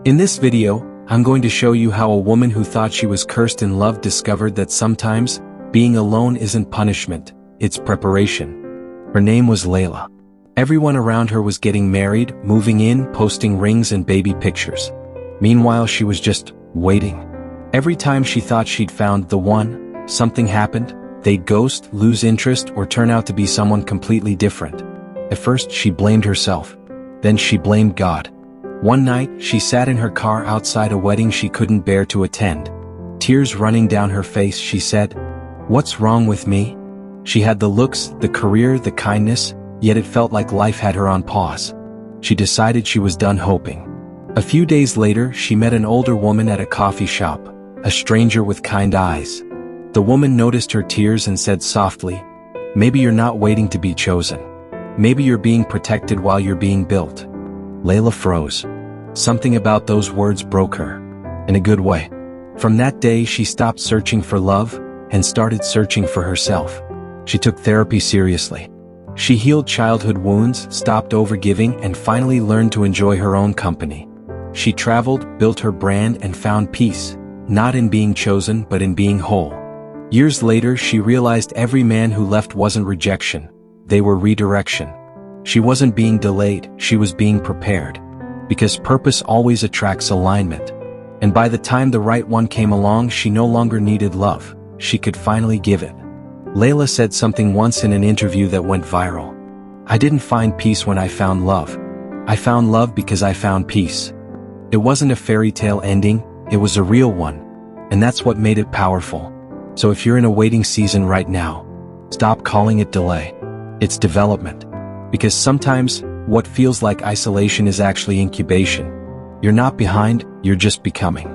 In this video, I'm going to show you how a woman who thought she was cursed in love discovered that sometimes, being alone isn't punishment, it's preparation. Her name was Leila. Everyone around her was getting married, moving in, posting rings and baby pictures. Meanwhile, she was just waiting. Every time she thought she'd found the one, something happened. They'd ghost, lose interest, or turn out to be someone completely different. At first, she blamed herself. Then she blamed God. One night, she sat in her car outside a wedding she couldn't bear to attend. Tears running down her face, she said, "What's wrong with me?" She had the looks, the career, the kindness, yet it felt like life had her on pause. She decided she was done hoping. A few days later, she met an older woman at a coffee shop, a stranger with kind eyes. The woman noticed her tears and said softly, "Maybe you're not waiting to be chosen. Maybe you're being protected while you're being built." Leila froze. Something about those words broke her. In a good way. From that day, she stopped searching for love and started searching for herself. She took therapy seriously. She healed childhood wounds, stopped overgiving, and finally learned to enjoy her own company. She traveled, built her brand, and found peace, not in being chosen, but in being whole. Years later, she realized every man who left wasn't rejection. They were redirection. She wasn't being delayed, she was being prepared. Because purpose always attracts alignment. And by the time the right one came along, she no longer needed love. She could finally give it. Leila said something once in an interview that went viral. "I didn't find peace when I found love. I found love because I found peace." It wasn't a fairy tale ending, it was a real one. And that's what made it powerful. So if you're in a waiting season right now, stop calling it delay. It's development. Because sometimes, what feels like isolation is actually incubation. You're not behind, you're just becoming.